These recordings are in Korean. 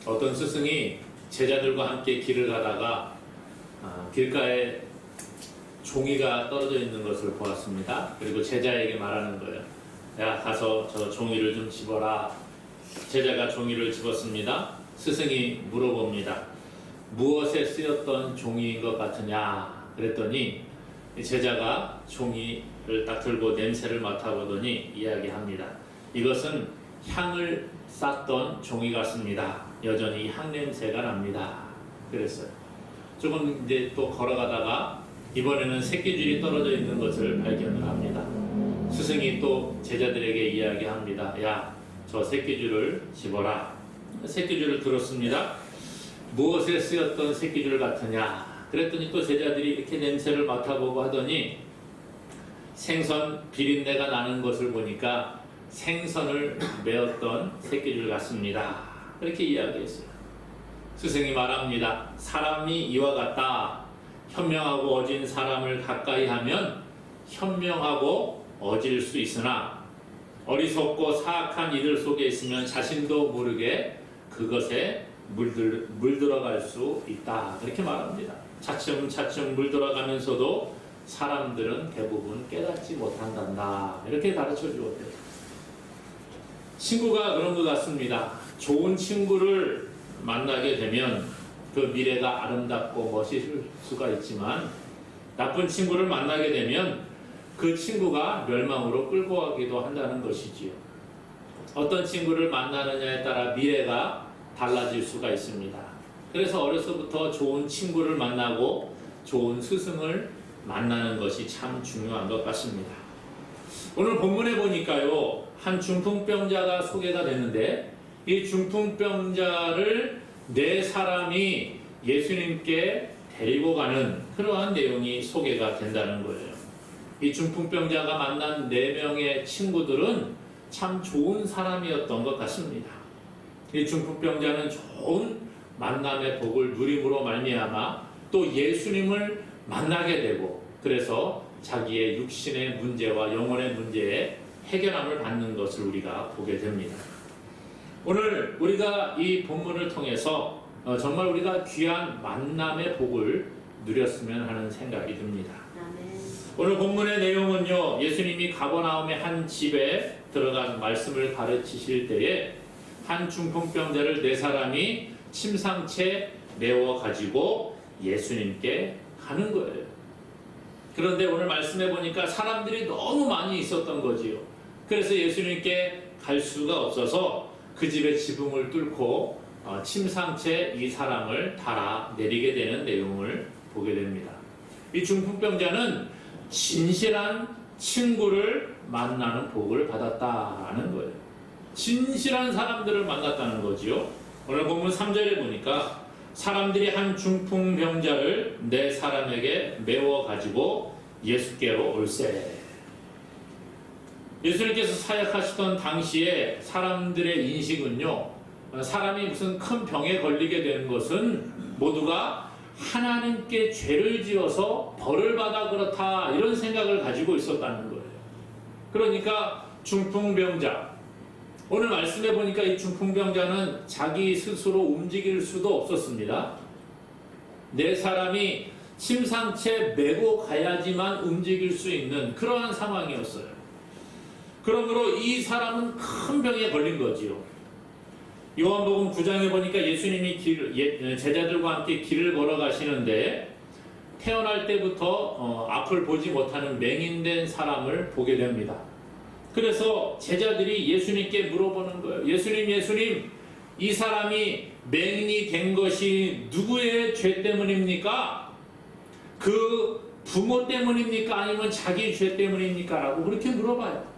어떤 스승이 제자들과 함께 길을 가다가 길가에 종이가 떨어져 있는 것을 보았습니다. 그리고 제자에게 말하는 거예요. 야, 가서 저 종이를 좀 집어라. 제자가 종이를 집었습니다. 스승이 물어봅니다. 무엇에 쓰였던 종이인 것 같으냐? 그랬더니 제자가 종이를 딱 들고 냄새를 맡아보더니 이야기합니다. 이것은 향을 쌌던 종이 같습니다. 여전히 향 냄새가 납니다. 그랬어요. 조금 이제 또 걸어가다가 이번에는 새끼줄이 떨어져 있는 것을 발견을 합니다. 스승이 또 제자들에게 이야기합니다. 야, 저 새끼줄을 집어라. 새끼줄을 들었습니다. 무엇에 쓰였던 새끼줄 같으냐? 그랬더니 또 제자들이 이렇게 냄새를 맡아보고 하더니 생선 비린내가 나는 것을 보니까 생선을 메었던 새끼줄 같습니다. 그렇게 이야기했어요. 스승이 말합니다. 사람이 이와 같다. 현명하고 어진 사람을 가까이 하면 현명하고 어질 수 있으나 어리석고 사악한 이들 속에 있으면 자신도 모르게 그것에 물들어갈 수 있다. 그렇게 말합니다. 차츰차츰 물들어가면서도 사람들은 대부분 깨닫지 못한단다. 이렇게 가르쳐 주었대요. 친구가 그런 것 같습니다. 좋은 친구를 만나게 되면 그 미래가 아름답고 멋있을 수가 있지만 나쁜 친구를 만나게 되면 그 친구가 멸망으로 끌고 가기도 한다는 것이지요. 어떤 친구를 만나느냐에 따라 미래가 달라질 수가 있습니다. 그래서 어려서부터 좋은 친구를 만나고 좋은 스승을 만나는 것이 참 중요한 것 같습니다. 오늘 본문에 보니까요, 한 중풍병자가 소개가 되는데 이 중풍병자를 네 사람이 예수님께 데리고 가는 그러한 내용이 소개가 된다는 거예요. 이 중풍병자가 만난 네 명의 친구들은 참 좋은 사람이었던 것 같습니다. 이 중풍병자는 좋은 만남의 복을 누림으로 말미암아 또 예수님을 만나게 되고 그래서 자기의 육신의 문제와 영혼의 문제에 해결함을 받는 것을 우리가 보게 됩니다. 오늘 우리가 이 본문을 통해서 정말 우리가 귀한 만남의 복을 누렸으면 하는 생각이 듭니다. 오늘 본문의 내용은요, 예수님이 가버나움의 한 집에 들어간 말씀을 가르치실 때에 한 중풍병자를 네 사람이 침상채 메워 가지고 예수님께 가는 거예요. 그런데 오늘 말씀해 보니까 사람들이 너무 많이 있었던 거지요. 그래서 예수님께 갈 수가 없어서 그 집의 지붕을 뚫고 침상채 이 사람을 달아 내리게 되는 내용을 보게 됩니다. 이 중풍병자는 진실한 친구를 만나는 복을 받았다는 거예요. 진실한 사람들을 만났다는 거지요. 오늘 본문 3절에 보니까 사람들이 한 중풍병자를 네 사람에게 메워 가지고 예수께로 올세. 예수님께서 사역하시던 당시에 사람들의 인식은요, 사람이 무슨 큰 병에 걸리게 되는 것은 모두가 하나님께 죄를 지어서 벌을 받아 그렇다 이런 생각을 가지고 있었다는 거예요. 그러니까 중풍병자, 오늘 말씀해 보니까 이 중풍병자는 자기 스스로 움직일 수도 없었습니다. 네 사람이 침상채 메고 가야지만 움직일 수 있는 그러한 상황이었어요. 그러므로 이 사람은 큰 병에 걸린 거지요. 요한복음 9장에 보니까 예수님이 제자들과 함께 길을 걸어가시는데 태어날 때부터 앞을 보지 못하는 맹인된 사람을 보게 됩니다. 그래서 제자들이 예수님께 물어보는 거예요. 예수님, 이 사람이 맹인이 된 것이 누구의 죄 때문입니까? 그 부모 때문입니까? 아니면 자기 죄 때문입니까? 라고 그렇게 물어봐요.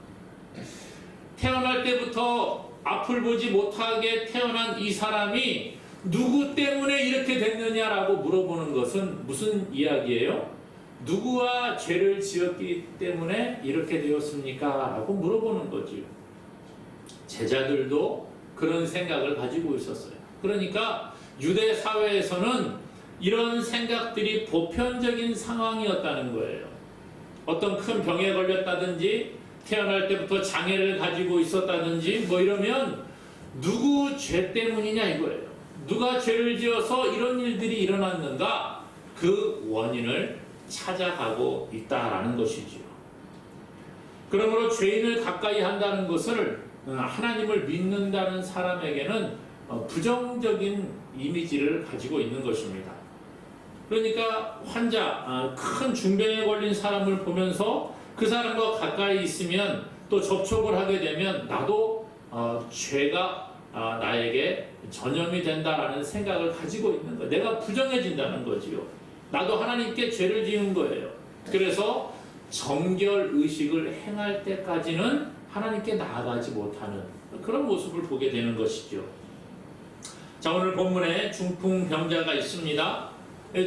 태어날 때부터 앞을 보지 못하게 태어난 이 사람이 누구 때문에 이렇게 됐느냐라고 물어보는 것은 무슨 이야기예요? 누구와 죄를 지었기 때문에 이렇게 되었습니까? 라고 물어보는 거지요. 제자들도 그런 생각을 가지고 있었어요. 그러니까 유대 사회에서는 이런 생각들이 보편적인 상황이었다는 거예요. 어떤 큰 병에 걸렸다든지 태어날 때부터 장애를 가지고 있었다든지 뭐 이러면 누구 죄 때문이냐 이거예요. 누가 죄를 지어서 이런 일들이 일어났는가? 그 원인을 찾아가고 있다라는 것이지요. 그러므로 죄인을 가까이 한다는 것을 하나님을 믿는다는 사람에게는 부정적인 이미지를 가지고 있는 것입니다. 그러니까 환자, 큰 중병에 걸린 사람을 보면서 그 사람과 가까이 있으면 또 접촉을 하게 되면 나도 죄가 나에게 전염이 된다라는 생각을 가지고 있는 거예요. 내가 부정해진다는 거지요. 나도 하나님께 죄를 지은 거예요. 그래서 정결 의식을 행할 때까지는 하나님께 나아가지 못하는 그런 모습을 보게 되는 것이죠. 자, 오늘 본문에 중풍병자가 있습니다.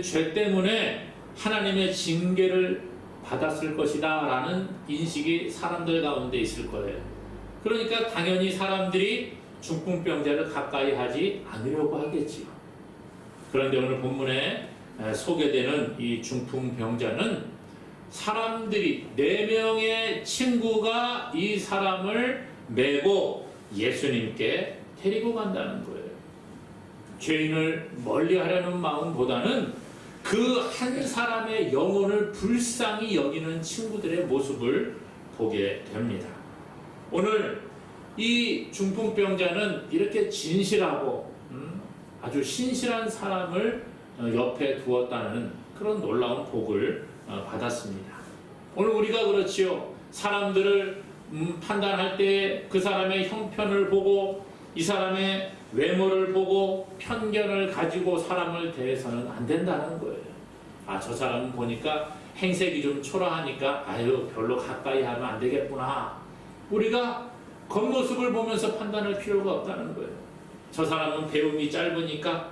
죄 때문에 하나님의 징계를 받았을 것이다 라는 인식이 사람들 가운데 있을 거예요. 그러니까 당연히 사람들이 중풍병자를 가까이 하지 않으려고 하겠지요. 그런데 오늘 본문에 소개되는 이 중풍병자는 사람들이 4명의 친구가 이 사람을 메고 예수님께 데리고 간다는 거예요. 죄인을 멀리하려는 마음보다는 그 한 사람의 영혼을 불쌍히 여기는 친구들의 모습을 보게 됩니다. 오늘 이 중풍병자는 이렇게 진실하고 아주 신실한 사람을 옆에 두었다는 그런 놀라운 복을 받았습니다. 오늘 우리가 그렇지요. 사람들을 판단할 때 그 사람의 형편을 보고 이 사람의 외모를 보고 편견을 가지고 사람을 대해서는 안 된다는 거예요. 저 사람 보니까 행색이 좀 초라하니까 별로 가까이 하면 안 되겠구나. 우리가 겉모습을 보면서 판단할 필요가 없다는 거예요. 저 사람은 배움이 짧으니까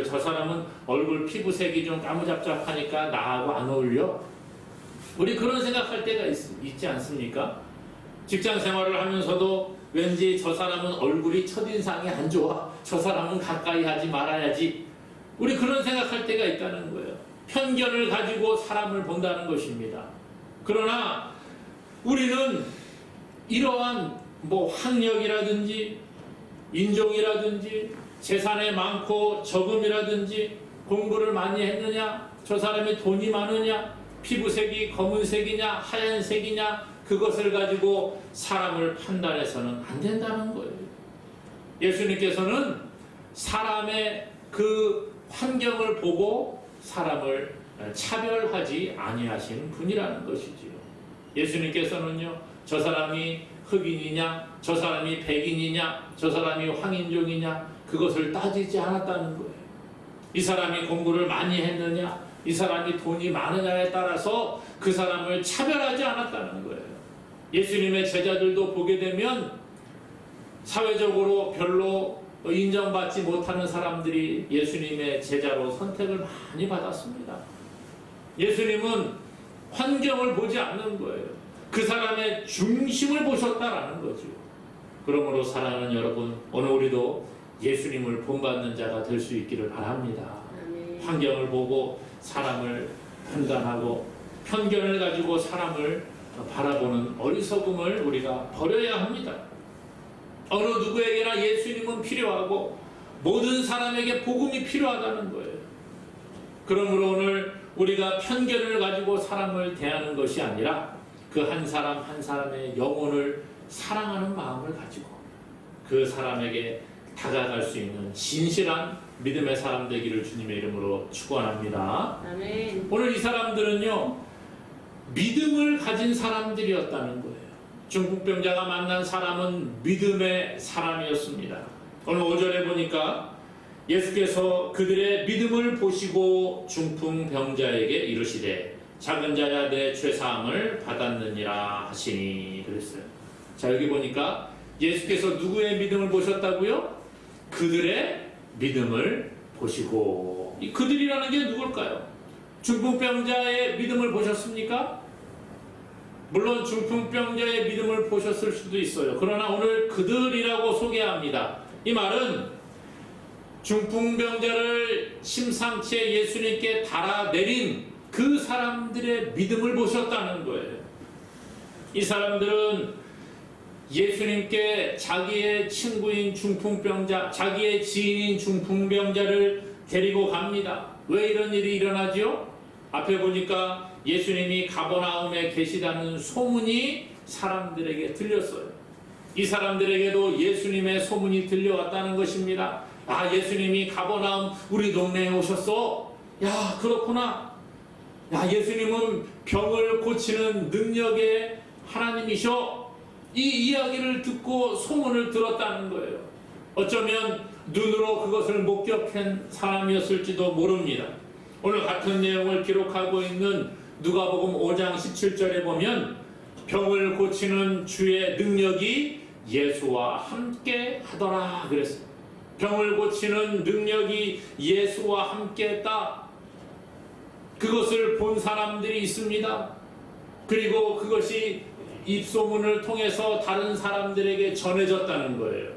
저 사람은 얼굴 피부색이 좀 까무잡잡하니까 나하고 안 어울려. 우리 그런 생각할 때가 있지 않습니까? 직장 생활을 하면서도 왠지 저 사람은 얼굴이 첫인상이 안 좋아. 저 사람은 가까이 하지 말아야지. 우리 그런 생각할 때가 있다는 거예요. 편견을 가지고 사람을 본다는 것입니다. 그러나 우리는 이러한 학력이라든지 인종이라든지 재산이 많고 적음이라든지 공부를 많이 했느냐, 저 사람이 돈이 많으냐, 피부색이 검은색이냐 하얀색이냐, 그것을 가지고 사람을 판단해서는 안 된다는 거예요. 예수님께서는 사람의 그 환경을 보고 사람을 차별하지 아니하시는 분이라는 것이지요. 예수님께서는요, 저 사람이 흑인이냐, 저 사람이 백인이냐, 저 사람이 황인종이냐, 그것을 따지지 않았다는 거예요. 이 사람이 공부를 많이 했느냐, 이 사람이 돈이 많으냐에 따라서 그 사람을 차별하지 않았다는 거예요. 예수님의 제자들도 보게 되면 사회적으로 별로 인정받지 못하는 사람들이 예수님의 제자로 선택을 많이 받았습니다. 예수님은 환경을 보지 않는 거예요. 그 사람의 중심을 보셨다라는 거죠. 그러므로 사랑하는 여러분, 오늘 우리도 예수님을 본받는 자가 될 수 있기를 바랍니다. 환경을 보고 사람을 판단하고 편견을 가지고 사람을 바라보는 어리석음을 우리가 버려야 합니다. 어느 누구에게나 예수님은 필요하고 모든 사람에게 복음이 필요하다는 거예요. 그러므로 오늘 우리가 편견을 가지고 사람을 대하는 것이 아니라 그 한 사람 한 사람의 영혼을 사랑하는 마음을 가지고 그 사람에게 다가갈 수 있는 진실한 믿음의 사람 되기를 주님의 이름으로 축원합니다. 아멘. 오늘 이 사람들은요, 믿음을 가진 사람들이었다는 거예요. 중풍병자가 만난 사람은 믿음의 사람이었습니다. 오늘 5절에 보니까 예수께서 그들의 믿음을 보시고 중풍병자에게 이르시되 작은 자야 내 죄사함을 받았느니라 하시니 그랬어요. 자, 여기 보니까 예수께서 누구의 믿음을 보셨다고요? 그들의 믿음을 보시고. 이 그들이라는 게 누굴까요? 중풍병자의 믿음을 보셨습니까? 물론 중풍병자의 믿음을 보셨을 수도 있어요. 그러나 오늘 그들이라고 소개합니다. 이 말은 중풍병자를 심상치 예수님께 달아내린 그 사람들의 믿음을 보셨다는 거예요. 이 사람들은 예수님께 자기의 친구인 중풍병자, 자기의 지인인 중풍병자를 데리고 갑니다. 왜 이런 일이 일어나죠? 앞에 보니까 예수님이 가버나움에 계시다는 소문이 사람들에게 들렸어요. 이 사람들에게도 예수님의 소문이 들려왔다는 것입니다. 아, 예수님이 가버나움 우리 동네에 오셨어. 야, 그렇구나. 야, 예수님은 병을 고치는 능력의 하나님이셔. 이 이야기를 듣고 소문을 들었다는 거예요. 어쩌면 눈으로 그것을 목격한 사람이었을지도 모릅니다. 오늘 같은 내용을 기록하고 있는 누가복음 5장 17절에 보면 병을 고치는 주의 능력이 예수와 함께 하더라 그랬어요. 병을 고치는 능력이 예수와 함께 했다. 그것을 본 사람들이 있습니다. 그리고 그것이 입소문을 통해서 다른 사람들에게 전해졌다는 거예요.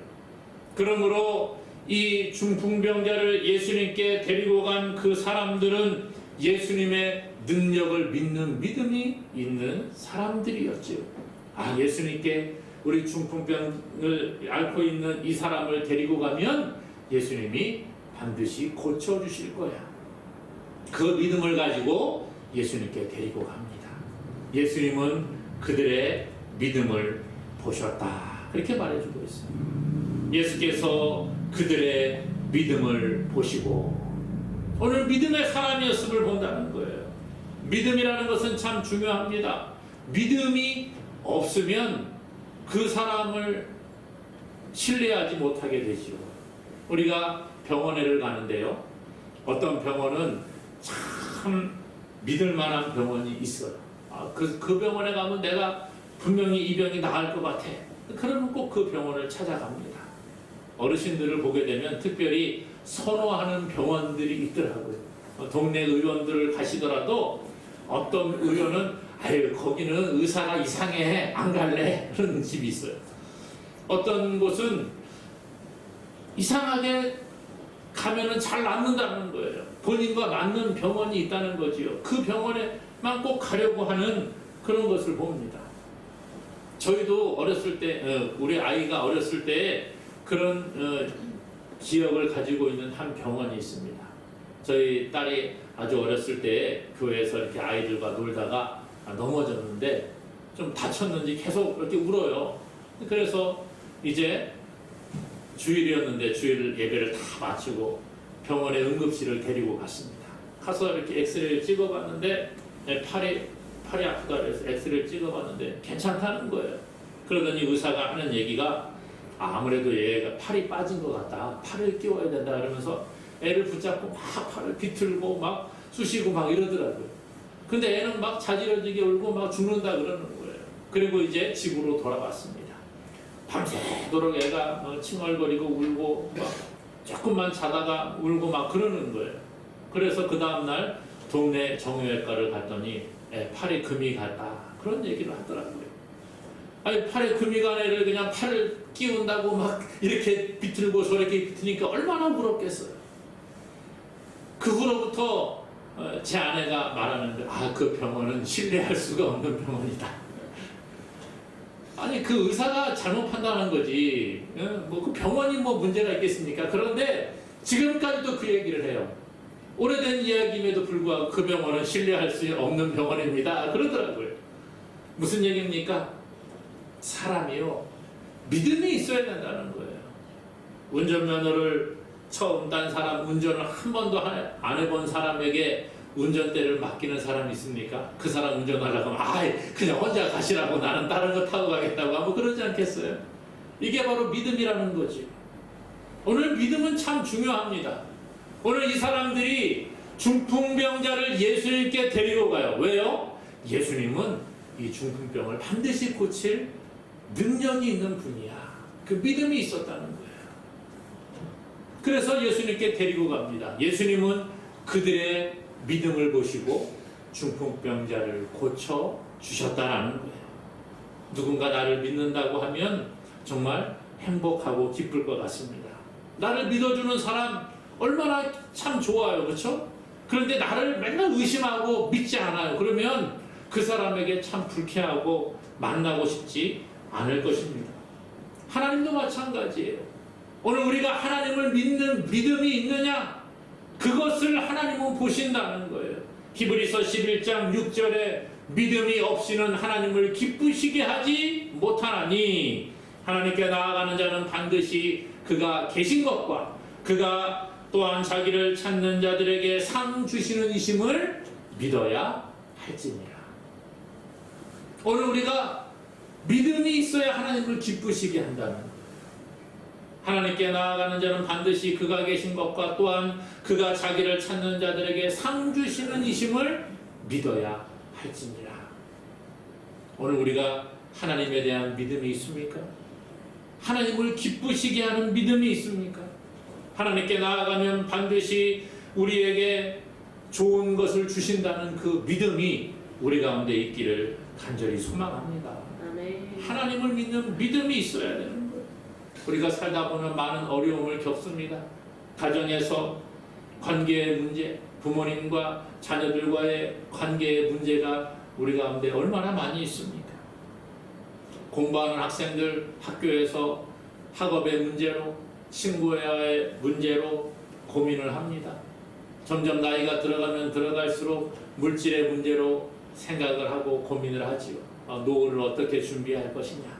그러므로 이 중풍병자를 예수님께 데리고 간 그 사람들은 예수님의 능력을 믿는 믿음이 있는 사람들이었죠. 아, 예수님께 우리 중풍병을 앓고 있는 이 사람을 데리고 가면 예수님이 반드시 고쳐주실 거야. 그 믿음을 가지고 예수님께 데리고 갑니다. 예수님은 그들의 믿음을 보셨다. 그렇게 말해주고 있어요. 예수께서 그들의 믿음을 보시고 오늘 믿음의 사람이었음을 본다는 거예요. 믿음이라는 것은 참 중요합니다. 믿음이 없으면 그 사람을 신뢰하지 못하게 되죠. 우리가 병원에를 가는데요. 어떤 병원은 참 믿을 만한 병원이 있어요. 그 병원에 가면 내가 분명히 이 병이 나을 것 같아. 그러면 꼭 그 병원을 찾아갑니다. 어르신들을 보게 되면 특별히 선호하는 병원들이 있더라고요. 동네 의원들을 가시더라도 어떤 의원은 아유 거기는 의사가 이상해 안 갈래 그런 집이 있어요. 어떤 곳은 이상하게 가면은 잘 낫는다는 거예요. 본인과 맞는 병원이 있다는 거지요. 그 병원에만 꼭 가려고 하는 그런 것을 봅니다. 저희도 어렸을 때 우리 아이가 어렸을 때 그런 기억을 가지고 있는 한 병원이 있습니다. 저희 딸이 아주 어렸을 때 교회에서 이렇게 아이들과 놀다가 넘어졌는데 좀 다쳤는지 계속 이렇게 울어요. 그래서 이제 주일이었는데 주일 예배를 다 마치고 병원에 응급실을 데리고 갔습니다. 가서 이렇게 엑스레이를 찍어봤는데 팔이 아프다 그래서 엑스레이를 찍어봤는데 괜찮다는 거예요. 그러더니 의사가 하는 얘기가 아무래도 얘가 팔이 빠진 것 같다. 팔을 끼워야 된다 그러면서 애를 붙잡고 막 팔을 비틀고 막 쑤시고 막 이러더라고요. 근데 애는 막 자지러지게 울고 막 죽는다 그러는 거예요. 그리고 이제 집으로 돌아왔습니다. 밤새도록 애가 칭얼거리고 울고 막 조금만 자다가 울고 막 그러는 거예요. 그래서 그 다음날 동네 정형외과를 갔더니 팔에 금이 갔다 그런 얘기를 하더라고요. 아니 팔에 금이 간 애를 그냥 팔을 끼운다고 막 이렇게 비틀고 저렇게 비트니까 얼마나 부럽겠어요. 그 후로부터 제 아내가 말하는데 그 병원은 신뢰할 수가 없는 병원이다. 아니 그 의사가 잘못 판단한 거지 뭐 그 병원이 뭐 문제가 있겠습니까? 그런데 지금까지도 그 얘기를 해요. 오래된 이야기임에도 불구하고 그 병원은 신뢰할 수 없는 병원입니다. 그러더라고요. 무슨 얘기입니까? 사람이요 믿음이 있어야 된다는 거예요. 운전면허를 처음 딴 사람, 운전을 한 번도 안 해본 사람에게 운전대를 맡기는 사람이 있습니까? 그 사람 운전하려고 하면 그냥 혼자 가시라고 나는 다른 거 타고 가겠다고 하면 그러지 않겠어요? 이게 바로 믿음이라는 거지. 오늘 믿음은 참 중요합니다. 오늘 이 사람들이 중풍병자를 예수님께 데리고 가요. 왜요? 예수님은 이 중풍병을 반드시 고칠 능력이 있는 분이야. 그 믿음이 있었다는 거예요. 그래서 예수님께 데리고 갑니다. 예수님은 그들의 믿음을 보시고 중풍병자를 고쳐 주셨다라는 거예요. 누군가 나를 믿는다고 하면 정말 행복하고 기쁠 것 같습니다. 나를 믿어주는 사람 얼마나 참 좋아요. 그렇죠? 그런데 나를 맨날 의심하고 믿지 않아요. 그러면 그 사람에게 참 불쾌하고 만나고 싶지 않을 것입니다. 하나님도 마찬가지예요. 오늘 우리가 하나님을 믿는 믿음이 있느냐? 그것을 하나님은 보신다는 거예요. 히브리서 11장 6절에 믿음이 없이는 하나님을 기쁘시게 하지 못하나니 하나님께 나아가는 자는 반드시 그가 계신 것과 그가 또한 자기를 찾는 자들에게 상 주시는 이심을 믿어야 할지니라. 오늘 우리가 믿음이 있어야 하나님을 기쁘시게 한다는 거예요. 하나님께 나아가는 자는 반드시 그가 계신 것과 또한 그가 자기를 찾는 자들에게 상 주시는 이심을 믿어야 할지니라. 오늘 우리가 하나님에 대한 믿음이 있습니까? 하나님을 기쁘시게 하는 믿음이 있습니까? 하나님께 나아가면 반드시 우리에게 좋은 것을 주신다는 그 믿음이 우리 가운데 있기를 간절히 소망합니다. 아멘. 하나님을 믿는 믿음이 있어야 되는 거예요. 우리가 살다 보면 많은 어려움을 겪습니다. 가정에서 관계의 문제, 부모님과 자녀들과의 관계의 문제가 우리 가운데 얼마나 많이 있습니까? 공부하는 학생들 학교에서 학업의 문제로, 친구와의 문제로 고민을 합니다. 점점 나이가 들어가면 들어갈수록 물질의 문제로 생각을 하고 고민을 하지요. 노후를 어떻게 준비할 것이냐,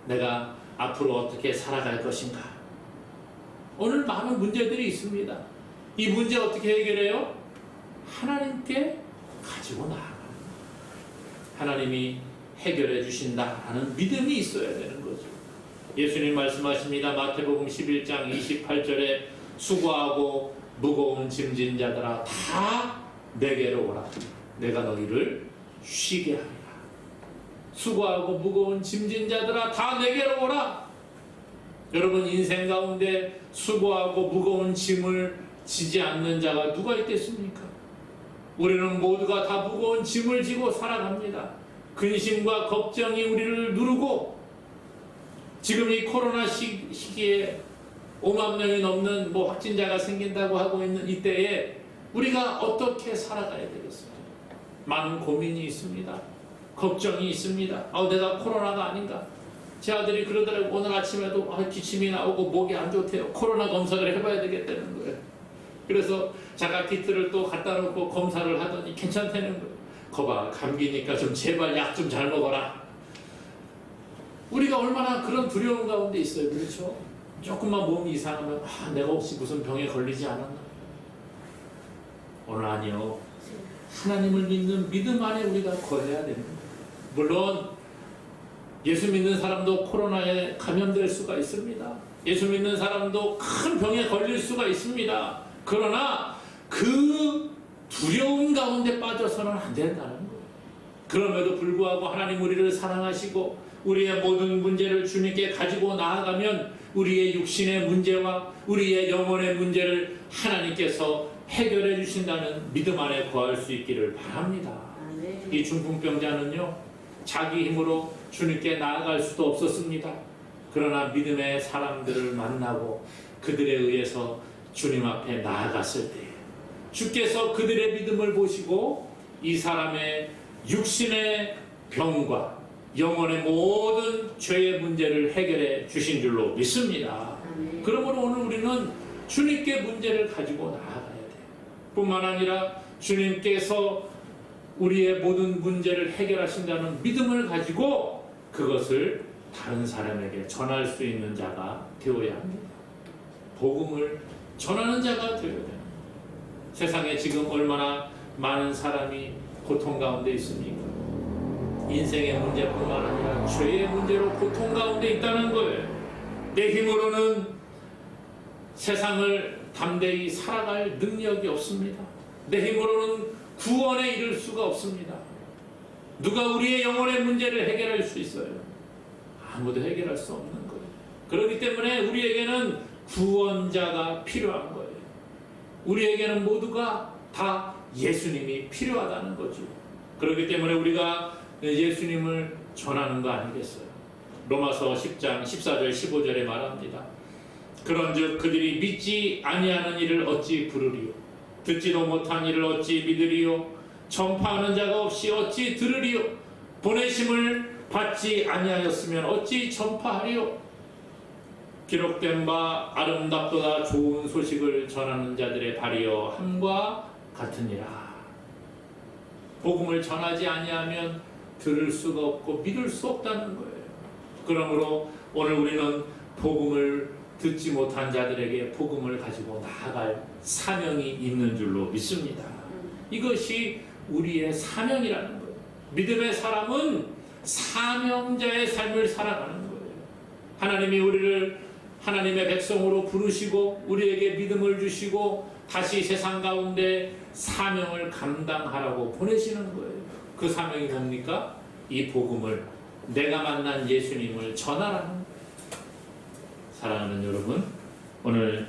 내가 앞으로 어떻게 살아갈 것인가. 오늘 많은 문제들이 있습니다. 이 문제 어떻게 해결해요? 하나님께 가지고 나아갑니다. 하나님이 해결해 주신다라는 믿음이 있어야 되는 거죠. 예수님 말씀하십니다. 마태복음 11장 28절에 수고하고 무거운 짐진 자들아 다 내게로 오라. 내가 너희를 쉬게 하리라. 수고하고 무거운 짐진 자들아 다 내게로 오라. 여러분 인생 가운데 수고하고 무거운 짐을 지지 않는 자가 누가 있겠습니까? 우리는 모두가 다 무거운 짐을 지고 살아갑니다. 근심과 걱정이 우리를 누르고 지금 이 코로나 시기에 5만 명이 넘는 확진자가 생긴다고 하고 있는 이때에 우리가 어떻게 살아가야 되겠어요? 많은 고민이 있습니다. 걱정이 있습니다. 내가 코로나가 아닌가? 제 아들이 그러더라고요. 오늘 아침에도 기침이 나오고 목이 안 좋대요. 코로나 검사를 해봐야 되겠다는 거예요. 그래서 자가키트를 또 갖다 놓고 검사를 하더니 괜찮다는 거예요. 거봐, 감기니까 좀 제발 약 좀 잘 먹어라. 우리가 얼마나 그런 두려움 가운데 있어요. 그렇죠? 조금만 몸이 이상하면 내가 혹시 무슨 병에 걸리지 않았나? 오늘 아니요. 하나님을 믿는 믿음 안에 우리가 거해야 됩니다. 물론 예수 믿는 사람도 코로나에 감염될 수가 있습니다. 예수 믿는 사람도 큰 병에 걸릴 수가 있습니다. 그러나 그 두려움 가운데 빠져서는 안 된다는 거예요. 그럼에도 불구하고 하나님 우리를 사랑하시고 우리의 모든 문제를 주님께 가지고 나아가면 우리의 육신의 문제와 우리의 영혼의 문제를 하나님께서 해결해 주신다는 믿음 안에 거할 수 있기를 바랍니다. 이 중풍병자는요, 자기 힘으로 주님께 나아갈 수도 없었습니다. 그러나 믿음의 사람들을 만나고 그들에 의해서 주님 앞에 나아갔을 때 주께서 그들의 믿음을 보시고 이 사람의 육신의 병과 영혼의 모든 죄의 문제를 해결해 주신 줄로 믿습니다. 그러므로 오늘 우리는 주님께 문제를 가지고 나아가야 돼요. 뿐만 아니라 주님께서 우리의 모든 문제를 해결하신다는 믿음을 가지고 그것을 다른 사람에게 전할 수 있는 자가 되어야 합니다. 복음을 전하는 자가 되어야 됩니다. 세상에 지금 얼마나 많은 사람이 고통 가운데 있습니까? 인생의 문제뿐만 아니라 죄의 문제로 고통 가운데 있다는 거예요. 내 힘으로는 세상을 담대히 살아갈 능력이 없습니다. 내 힘으로는 구원에 이를 수가 없습니다. 누가 우리의 영혼의 문제를 해결할 수 있어요? 아무도 해결할 수 없는 거예요. 그렇기 때문에 우리에게는 구원자가 필요한 거예요. 우리에게는 모두가 다 예수님이 필요하다는 거죠. 그렇기 때문에 우리가 예수님을 전하는 거 아니겠어요? 로마서 10장 14절 15절에 말합니다. 그런즉 그들이 믿지 아니하는 일을 어찌 부르리요? 듣지도 못한 일을 어찌 믿으리요? 전파하는 자가 없이 어찌 들으리요? 보내심을 받지 아니하였으면 어찌 전파하리요? 기록된 바 아름답도다 좋은 소식을 전하는 자들의 발이여 함과 같으니라. 복음을 전하지 아니하면 들을 수가 없고 믿을 수 없다는 거예요. 그러므로 오늘 우리는 복음을 듣지 못한 자들에게 복음을 가지고 나아갈 사명이 있는 줄로 믿습니다. 이것이 우리의 사명이라는 거예요. 믿음의 사람은 사명자의 삶을 살아가는 거예요. 하나님이 우리를 하나님의 백성으로 부르시고 우리에게 믿음을 주시고 다시 세상 가운데 사명을 감당하라고 보내시는 거예요. 그 사명이 뭡니까? 이 복음을, 내가 만난 예수님을 전하라는 거예요. 사랑하는 여러분, 오늘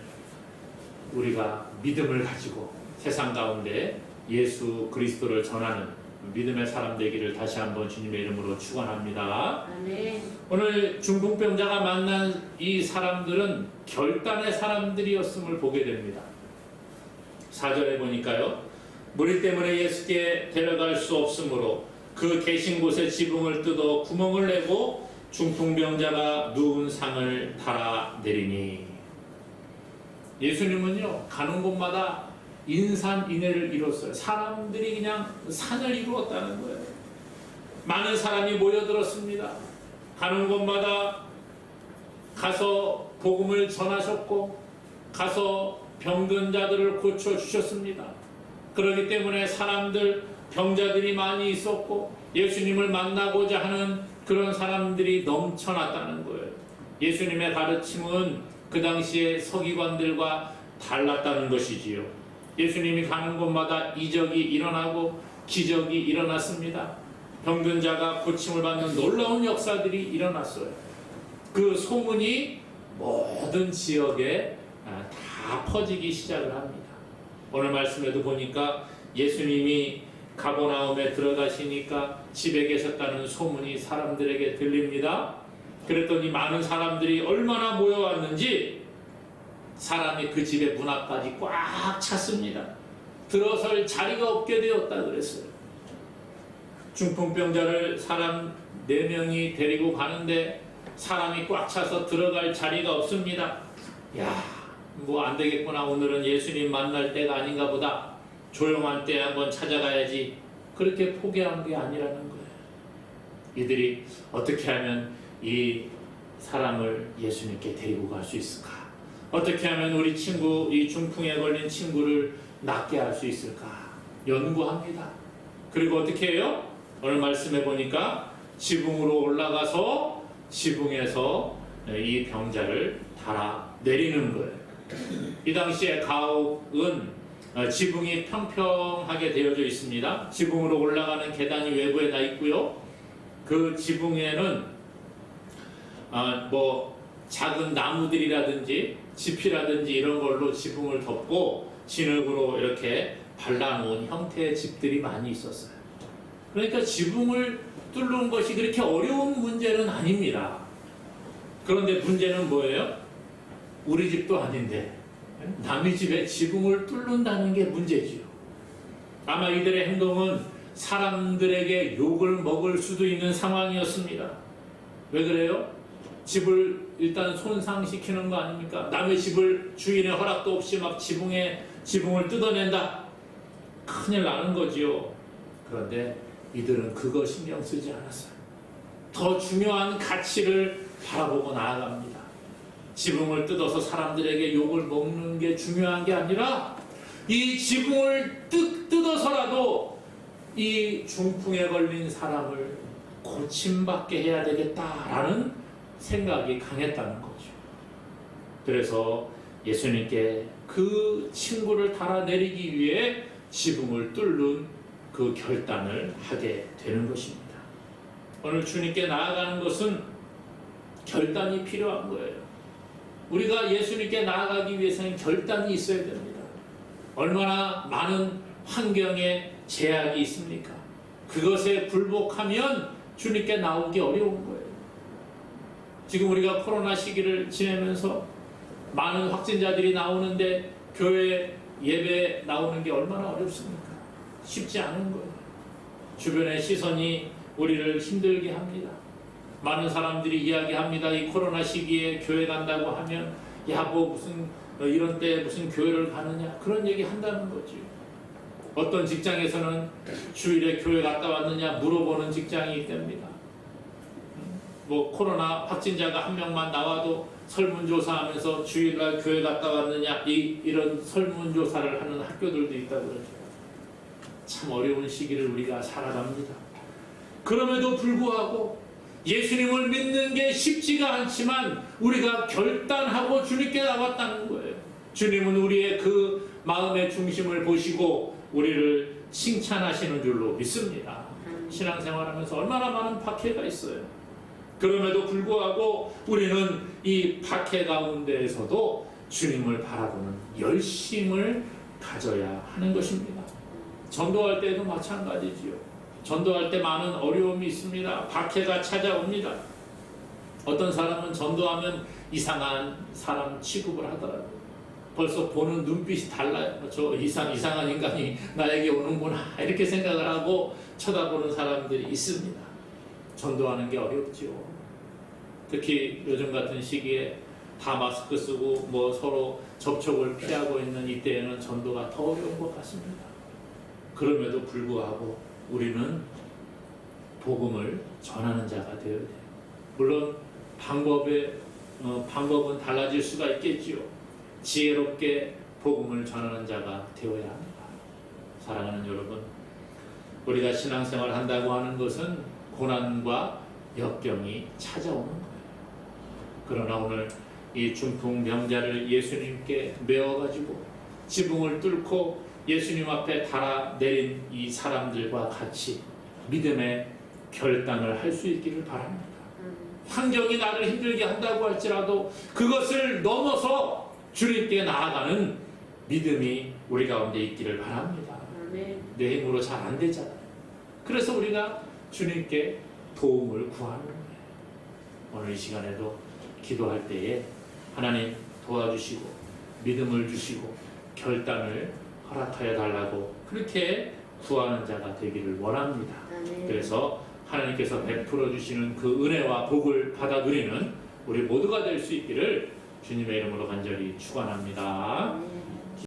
우리가 믿음을 가지고 세상 가운데 예수 그리스도를 전하는 믿음의 사람 되기를 다시 한번 주님의 이름으로 축원합니다. 아멘. 오늘 중풍병자가 만난 이 사람들은 결단의 사람들이었음을 보게 됩니다. 4절에 보니까요, 무리 때문에 예수께 데려갈 수 없으므로 그 계신 곳에 지붕을 뜯어 구멍을 내고 중풍병자가 누운 상을 달아 내리니. 예수님은요, 가는 곳마다 인산인해를 이뤘어요. 사람들이 그냥 산을 이루었다는 거예요. 많은 사람이 모여들었습니다. 가는 곳마다 가서 복음을 전하셨고 가서 병든 자들을 고쳐주셨습니다. 그렇기 때문에 사람들, 병자들이 많이 있었고 예수님을 만나고자 하는 그런 사람들이 넘쳐났다는 거예요. 예수님의 가르침은 그 당시에 서기관들과 달랐다는 것이지요. 예수님이 가는 곳마다 이적이 일어나고 기적이 일어났습니다. 병든 자가 고침을 받는 놀라운 역사들이 일어났어요. 그 소문이 모든 지역에 다 퍼지기 시작을 합니다. 오늘 말씀에도 보니까 예수님이 가버나움에 들어가시니까 집에 계셨다는 소문이 사람들에게 들립니다. 그랬더니 많은 사람들이 얼마나 모여왔는지 사람이 그 집의 문 앞까지 꽉 찼습니다. 들어설 자리가 없게 되었다 그랬어요. 중풍병자를 사람 4명이 데리고 가는데 사람이 꽉 차서 들어갈 자리가 없습니다. 야, 뭐 안 되겠구나. 오늘은 예수님 만날 때가 아닌가 보다. 조용한 때 한번 찾아가야지. 그렇게 포기한 게 아니라는 거예요. 이들이 어떻게 하면 이 사람을 예수님께 데리고 갈 수 있을까? 어떻게 하면 우리 친구, 이 중풍에 걸린 친구를 낫게 할 수 있을까? 연구합니다. 그리고 어떻게 해요? 오늘 말씀해 보니까 지붕으로 올라가서 지붕에서 이 병자를 달아 내리는 거예요. 이 당시에 가옥은 지붕이 평평하게 되어져 있습니다. 지붕으로 올라가는 계단이 외부에 나 있고요. 그 지붕에는 뭐 작은 나무들이라든지 지피라든지 이런 걸로 지붕을 덮고 진흙으로 이렇게 발라놓은 형태의 집들이 많이 있었어요. 그러니까 지붕을 뚫는 것이 그렇게 어려운 문제는 아닙니다. 그런데 문제는 뭐예요? 우리 집도 아닌데 남의 집에 지붕을 뚫는다는 게 문제지요. 아마 이들의 행동은 사람들에게 욕을 먹을 수도 있는 상황이었습니다. 왜 그래요? 집을 일단 손상시키는 거 아닙니까? 남의 집을 주인의 허락도 없이 막 지붕을 뜯어낸다. 큰일 나는 거지요. 그런데 이들은 그거 신경 쓰지 않았어요. 더 중요한 가치를 바라보고 나아갑니다. 지붕을 뜯어서 사람들에게 욕을 먹는 게 중요한 게 아니라 이 지붕을 뜯어서라도 이 중풍에 걸린 사람을 고침받게 해야 되겠다라는 생각이 강했다는 거죠. 그래서 예수님께 그 친구를 달아내리기 위해 지붕을 뚫는 그 결단을 하게 되는 것입니다. 오늘 주님께 나아가는 것은 결단이 필요한 거예요. 우리가 예수님께 나아가기 위해서는 결단이 있어야 됩니다. 얼마나 많은 환경에 제약이 있습니까? 그것에 굴복하면 주님께 나오기 어려운 거예요. 지금 우리가 코로나 시기를 지내면서 많은 확진자들이 나오는데 교회 예배 나오는 게 얼마나 어렵습니까? 쉽지 않은 거예요. 주변의 시선이 우리를 힘들게 합니다. 많은 사람들이 이야기합니다. 이 코로나 시기에 교회 간다고 하면 야 뭐 무슨 이런 때 무슨 교회를 가느냐 그런 얘기 한다는 거죠. 어떤 직장에서는 주일에 교회 갔다 왔느냐 물어보는 직장이 있답니다. 뭐 코로나 확진자가 한 명만 나와도 설문조사하면서 주일날 교회 갔다 왔느냐 이런 설문조사를 하는 학교들도 있다고 그러죠. 참 어려운 시기를 우리가 살아갑니다. 그럼에도 불구하고 예수님을 믿는 게 쉽지가 않지만 우리가 결단하고 주님께 나왔다는 거예요. 주님은 우리의 그 마음의 중심을 보시고 우리를 칭찬하시는 줄로 믿습니다. 신앙생활하면서 얼마나 많은 박해가 있어요. 그럼에도 불구하고 우리는 이 박해 가운데에서도 주님을 바라보는 열심을 가져야 하는 것입니다. 전도할 때도 마찬가지지요. 전도할 때 많은 어려움이 있습니다. 박해가 찾아옵니다. 어떤 사람은 전도하면 이상한 사람 취급을 하더라고요. 벌써 보는 눈빛이 달라요. 저 이상한 인간이 나에게 오는구나 이렇게 생각을 하고 쳐다보는 사람들이 있습니다. 전도하는 게 어렵죠. 특히 요즘 같은 시기에 다 마스크 쓰고 뭐 서로 접촉을 피하고 있는 이때에는 전도가 더 어려운 것 같습니다. 그럼에도 불구하고 우리는 복음을 전하는 자가 되어야 돼요. 물론 방법은 달라질 수가 있겠지요. 지혜롭게 복음을 전하는 자가 되어야 합니다. 사랑하는 여러분, 우리가 신앙생활을 한다고 하는 것은 고난과 역경이 찾아오는 거예요. 그러나 오늘 이 중풍병자를 예수님께 메어가지고 지붕을 뚫고 예수님 앞에 달아내린 이 사람들과 같이 믿음의 결단을 할 수 있기를 바랍니다. 환경이 나를 힘들게 한다고 할지라도 그것을 넘어서 주님께 나아가는 믿음이 우리 가운데 있기를 바랍니다. 내 힘으로 잘 안 되잖아요. 그래서 우리가 주님께 도움을 구하는 거예요. 오늘 이 시간에도 기도할 때에 하나님 도와주시고 믿음을 주시고 결단을 허락하여 달라고 그렇게 구하는 자가 되기를 원합니다. 그래서 하나님께서 베풀어 주시는 그 은혜와 복을 받아 누리는 우리 모두가 될 수 있기를 주님의 이름으로 간절히 축원합니다.